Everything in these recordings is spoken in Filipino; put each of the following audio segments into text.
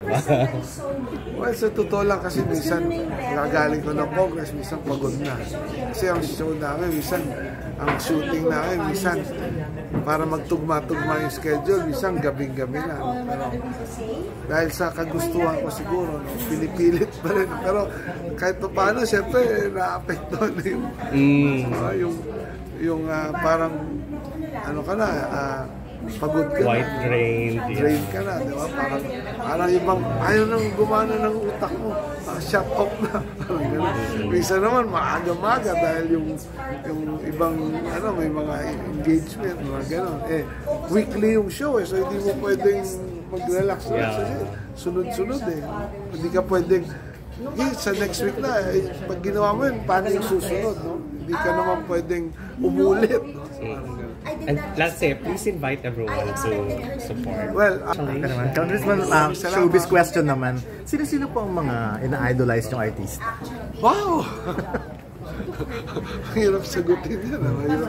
Well, sa totoo lang kasi minsan nagaling ko ng Congress, minsan pagod na. Kasi ang show namin, minsan ang shooting namin, minsan para magtugma-tugma yung schedule, minsan gabing-gabi na. Pero dahil sa kagustuhan ko siguro, pinipilit pa rin. Pero kahit pa paano, siyempre, na-apekto na yung parang ano ka na, pagod ka white na. drain Ka na, di ba? Parang ibang, ayaw nang gumana ng utak mo. Shut off na. Minsan naman, maaga-maga dahil yung ibang, may mga engagement, mga gano'n. Weekly yung show so hindi mo pwedeng mag-relax. Sunod-sunod Hindi ka pwedeng, sa next week na, pag ginawa mo yun, paano yung susunod, no? Hindi ka naman pwedeng umulit, no? And let's say, please invite everyone to support. Well, Congressman, showbiz question naman. Sino-sino po ang mga ina-idolize yung artista? Wow! Hirap sagutin yan.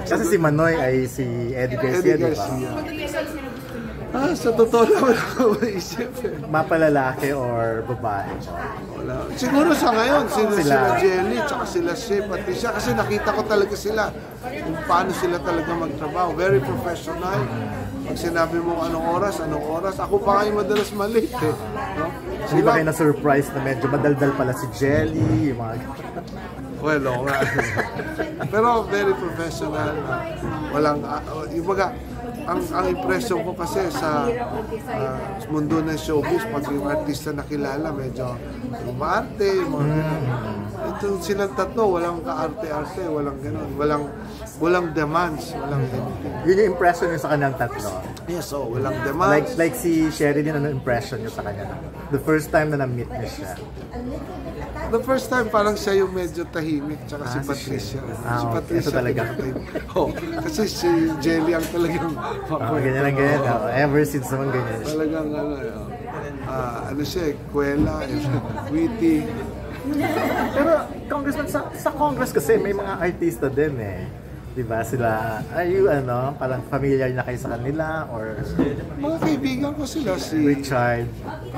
Kasi si Manoy ay si Eddie Garcia, di ba? Sa totoo naman ako maisip. Mapalalaki or babae? Wala. Siguro sa ngayon, sila Jelly, tsaka sila Shea, Patricia, kasi nakita ko talaga sila kung paano sila talaga magtrabaho. Very professional. Pag sinabi mo anong oras, ako pa kayo madalas malate no? Hindi ba kayo na-surprise na medyo madaldal pala si Jelly? Yung mga... Well, pero very professional. Walang, yung baga, ang impression ko kasi sa mundo ng showbiz, pag yung artista nakilala, medyo maarte, ito silang tatlo, walang kaarte-arte, walang gano'n, walang demands, walang anything. Yun yung impression nyo sa kanyang tatlo? Yes, walang demands. Like si Sherry din, ano impression nyo sa kanya? The first time na na-meet niyo siya? The first time, parang siya yung medyo tahimik, tsaka si Patricia. Si Patricia talaga. Kasi si Jelly ang talagang ganyan lang ganyan. Ever since naman ganyan. Talagang siya, kwela, witty. Pero Congressman, sa Congress kasi may mga artista din Diba sila, parang familiar na kayo sa kanila or... Mga kaibigan ko sila, si Richard.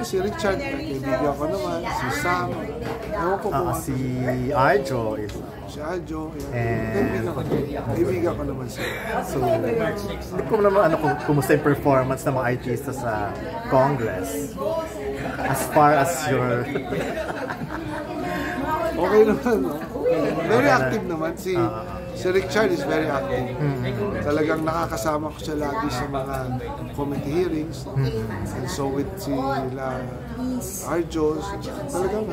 Si Richard, kaibigan ko naman, si Sam. Si Arjo. Si Arjo, kaibigan ko naman sila. So, hindi ko naman kumusta yung performance ng mga artista sa Congress. As far as your... Okay naman, no? Very active naman. Si Richard is very active. Talagang nakakasama ko siya lagi sa mga committee hearings. And so with sila Arjos, talagang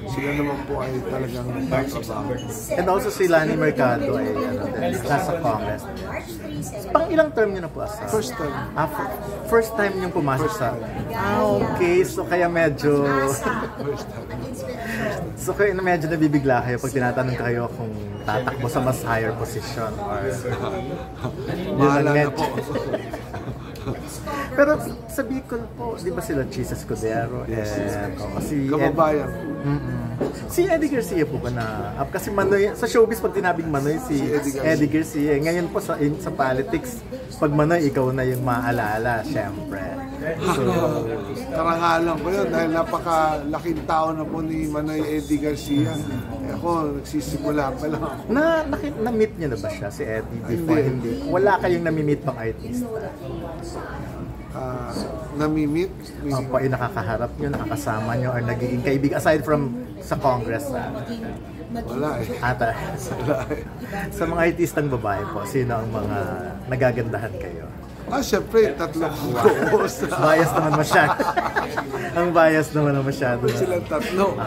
sila naman po ay talagang nagtatrabaho. And also si Lani Mercado ay nasa Congress. Pang ilang term niyo na po asa? First time. First time niyong pumasok sa... okay. So kaya medyo... First time. So kaya medyo nabibigla kayo pag tinatanong kayo kung tatakbo sa mas higher position or... Mahala na po. Pero sa Bicol po, di ba sila Jesus Escudero? Yes. Si kababayan. Si Eddie Garcia po ba na... Kasi Manoy, sa showbiz pag tinabing Manoy, si Eddie Garcia. Ngayon po sa politics, pag Manoy, ikaw na yung maaalala, syempre. So, karangalan ko yun dahil napakalaking tao na po ni Manoy Eddie Garcia. Ako, nagsisimula pa lang ako. Na-meet niyo na ba siya, si Eddie? Before, hindi. Wala kayong nami-meet pang artista? Nami-meet? Yung nakakaharap nyo, nakakasama nyo, or nagiging kaibigan, aside from sa Congress? Wala Sa mga artistang babae po, sino ang mga nagagandahan kayo? Siyempre, tatlo ko. Bias naman masyado. Ang bias naman masyado. Silang tatlo.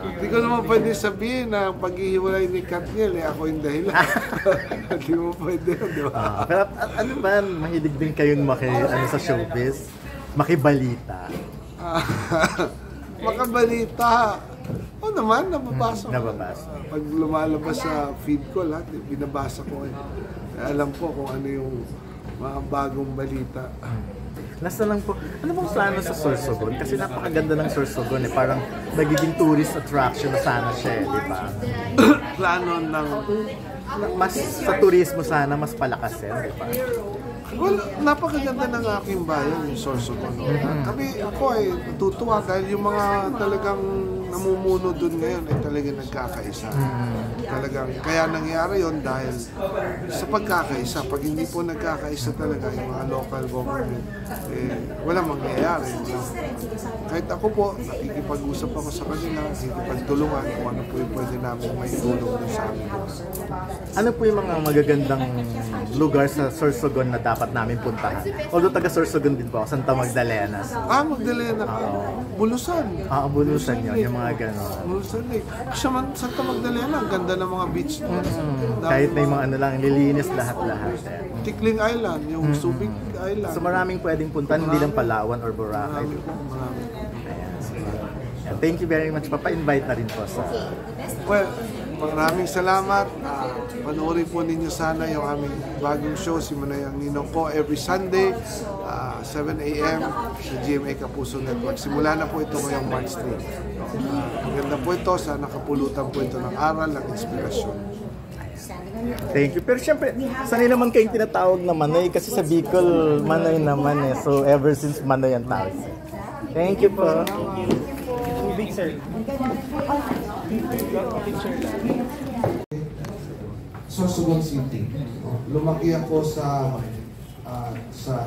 Hindi ko naman pwede sabihin na paghihiwalay ni Katniel, ako yung dahilan. Hindi mo pwede, di ba? Pero ano ba, mahilig din kayong sa showbiz? Makibalita? Makabalita. Naman, nababasa ko. Nababasa. Pag lumalabas sa feed ko, lahat, binabasa ko. Alam ko kung ano yung mga bagong balita. Last na lang po, ano bang plano sa Sorsogon? Kasi napakaganda ng Sorsogon Parang nagiging tourist attraction na sana siya di ba? Plano ng... Mas sa turismo sana, mas palakasin, di ba? Well, napakaganda ng aking bayan, yung Sorsogon. Ako ay natutuwa dahil yung mga talagang namumuno doon ngayon ay talagang nagkakaisa. Talagang, kaya nangyari yon dahil sa pagkakaisa. Pag hindi po nagkakaisa talaga yung mga local government, walang mangyayari. Kahit ako po, nakikipag-usap ako sa kanila, nakikipagtulungan kung ano po yung pwede namin may tulong doon sa amin. Ano po yung mga magagandang lugar sa Sorsogon na dapat namin puntahan? Although taga Sorsogon din po ako, Santa Magdalena. Magdalena. Bulusan. Bulusan yun, yung mga gano'n. Bulusan Lake. Santa Magdalena, ang ganda ng mga beach doon. Kahit may mga ano lang, lilinis lahat-lahat. Tikling Island, yung Subic Island. So maraming pwedeng puntahan, hindi lang Palawan or Boracay. Marami. Ayan. Thank you very much. Papa-invite na rin po sa... Well, maraming salamat. Panoorin po ninyo sana yung aming bagong show, si Manoy ang Ninong Ko, every Sunday, 7 a.m. sa GMA Kapuso Network. Simula na po ito ngayong March 3. Maganda po ito, sana kapulutan po ito ng aral, ng inspirasyon. Thank you. Pero syempre, sanay naman kayong tinatawag na Manoy kasi sa Bicol, Manoy naman eh. So ever since Manoy ang tawag. Thank you po. Big sir. Sorsogon City. Lumaki ako sa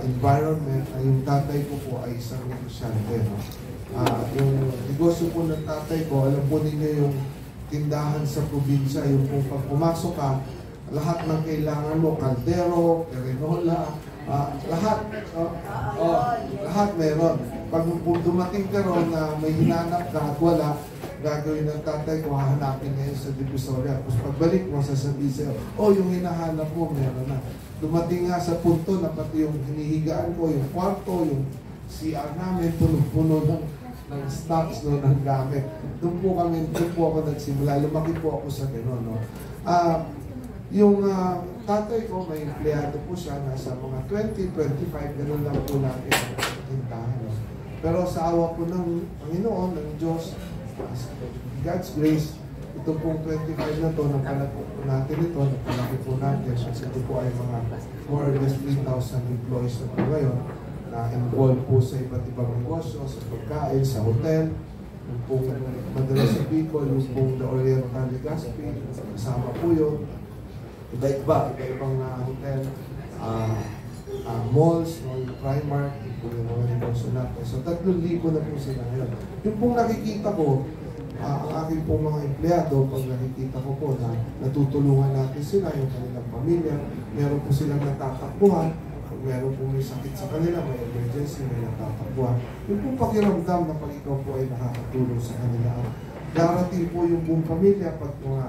environment na yung tatay ko po ay isang negosyante. Yung negosyo po ng tatay ko, alam po ninyo yung tindahan sa probinsya, yung kung pag pumasok ka, lahat ng kailangan mo, kaldero, perinola, lahat meron. Pag dumating ka ron na may hinanap ka at wala, gagawin ng tatay ko, hahanapin ngayon sa Divisoria. Tapos pagbalik mo, sasabihin sa'yo, yung hinahanap mo, meron na. Dumating nga sa punto na pati yung hinihigaan ko, yung kwarto, yung CR namin, puno-puno ng stocks, ng gamit. Doon po ako nagsimula. Lumaki po ako sa gano'n, no? Yung tatay ko, may empleyado po siya, nasa mga 20, 25, gano'n lang po natin ang tindahan. No? Pero sa awa po ng Panginoon, ng Diyos, God's grace, ito pong 25 na to, napalaki po natin ito, napalaki po natin. Kasi ito po ay mga more or less 3,000 employees na po ngayon, na involved po sa iba't ibang negosyo, sa pagkain, sa hotel, yung pong madalas sa Bicol, yung pong The Oriental Legazpi, kasama po yun. Iba-ibang hotel, malls, yung Primark, yung mga negosyo natin. So 3,000 na po sila ngayon. Yung pong nakikita ko, ang aking pong mga empleyado, pag nakikita ko po na natutulungan natin sila, yung kanilang pamilya, meron po silang natatakbuhan, pag meron po may sakit sa kanila, may emergency, may natatakbuhan. Yung pong pakiramdam na pag ikaw po ay nakakatulong sa kanila. Darating po yung buong pamilya pag mga,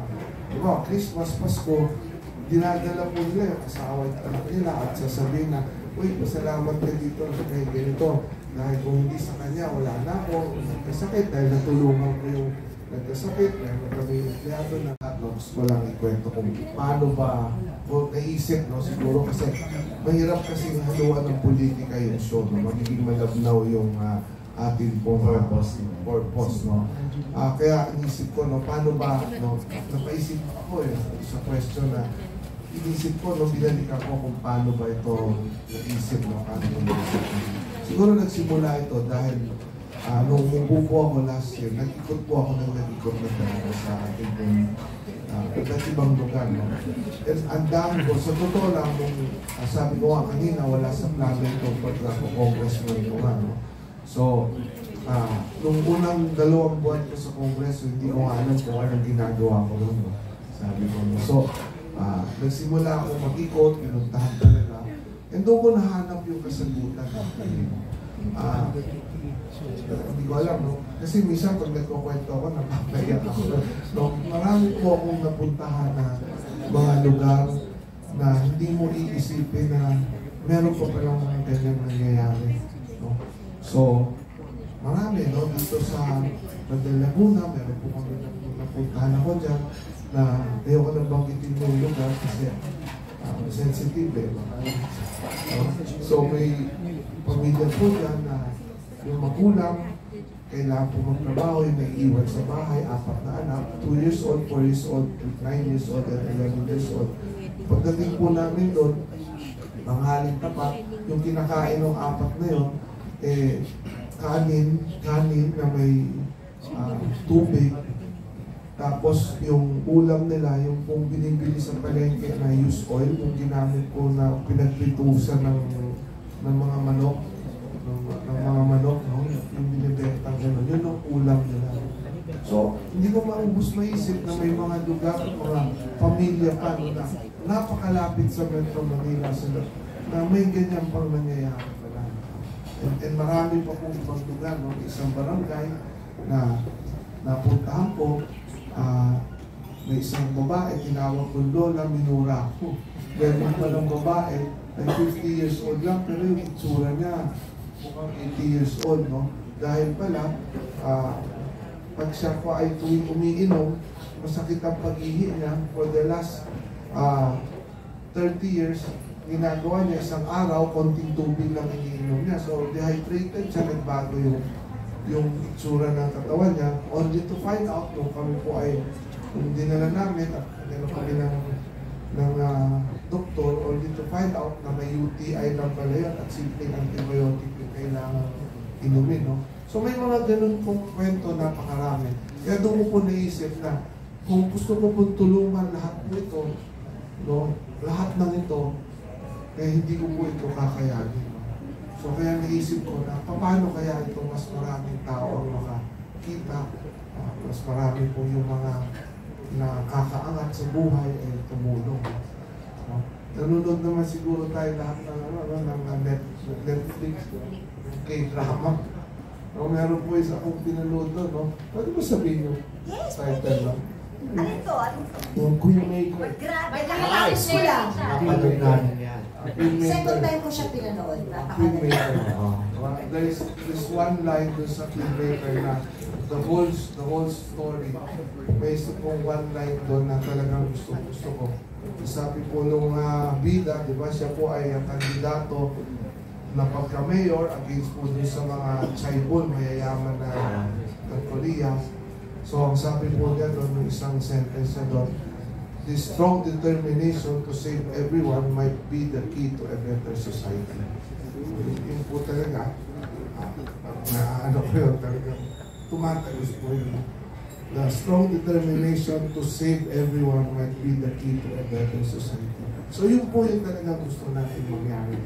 Christmas, Pasko, dinadala po nila yung asawa at anak nila at sasabihin na, pasalamat ka dito kay ganito. Dahil kung hindi sa kanya, wala na ako nagkasakit dahil natulungan ko yung nagkasakit. Meron kami empleyado na walang ikwento kung paano ba o naisip, no? Siguro kasi mahirap kasi haluan ng politika yung show, no? Magiging malabnaw yung ating pong purpose, no? Kaya inisip ko, no, paano ba, no, napaisip ako sa question na inisip ko, no, binalik ako kung paano ba ito naisip, no, paano ba naisip. Siguro nagsimula ito dahil nung umupo ako last year, nag-ikot po ako ng nag-ikot na talaga sa ating iba't ibang lugar, no? And ang dami ko, sa totoo lang, sabi ko nga kanina, wala sa plano ito pagka-congressman ko nga, no? So, nung unang 2 buwan ko sa Kongreso, hindi ko alam kung anong ginagawa ko nun. No? Sabi ko. So, nagsimula ako mag-ikot, pinuntahan talaga. And doon ko nahanap yung kasagutan. Hindi ko alam, no? Kasi minsan pag nagkukwento ako, napapayak ako. No? Marami po akong napuntahan na mga lugar na hindi mo iisipin na meron pa palang mga ganyang nangyayari. No? So, marami, no? Dito sa Bandang Laguna, meron po kami napuntahan ako dyan na ayaw ko nang banggitin yung lugar kasi sensitive, eh. So, may pamilya po dyan na yung magulang, kailangan po magtrabaho, yung may iwan sa bahay, 4 na anak, 2 years old, 4 years old, 9 years old, and 11 years old. Pagdating po namin doon, tanghaling tapat, yung kinakain ng apat na yun, kanin na may tubig, tapos yung ulam nila, yung kung binibili sa palengke na used oil, yung ginamit ko na pinagpitusan ng mga manok, no? Yung binibentang gano'n, yun ang ulam nila. So, hindi ko maubos maisip na may mga lugar, mga pamilya pa na napakalapit sa Metro Manila sila, na may ganyan pang nangyayari pala. And marami pa pong ibang lugar, no? Isang barangay na napuntahan ko, may isang babae, tinawag ko lola, minura ko. Ganyan pa ng babae, ay 50 years old lang, pero yung itsura niya, mukhang 80 years old, no? Dahil pala, pag siya po ay tuwing umiinom, masakit ang pag-ihi niya for the last 30 years, ginagawa niya isang araw, konting tubig lang iniinom niya. So, dehydrated siya, nagbago yung itsura ng katawan niya, only to find out nung kami po ay dinala namin at gano'n kami ng doktor, only to find out na may UTI lang pala yun at simpleng antibiotic yung kailangan inumin, no? So may mga ganun pong kwento, napakarami. Kaya doon ko po naisip na kung gusto ko pong tulungan lahat po ito, no, lahat ng ito, hindi ko po ito kakayanin. So kaya naisip ko na paano kaya ito mas maraming tao ang makakita, mas marami po yung mga nakakaangat sa buhay ay tumulong. No? Nanonood naman siguro tayo lahat ng Netflix, K-drama. No, meron po isa akong pinanood doon, no? Pwede mo sabihin yung title lang? Ano ito? Yung Queenmaker. Grabe, nakakaalis ko lang. Second time ko siya pinanood. Queenmaker. There's one line doon sa Queenmaker na the whole story. Based upon one line doon na talagang gusto ko. Sabi po nung bida, di ba, siya po ay ang kandidato na pagka-mayor against po dun sa mga chaibol, mayayaman na Korea. So, ang sabi po niya doon, yung isang sentence na doon, the strong determination to save everyone might be the key to a better society. Yun po talaga, ano ko yun, talagang tumatagos po yun. The strong determination to save everyone might be the key to a better society. So, yun po yung talagang gusto natin mangyari.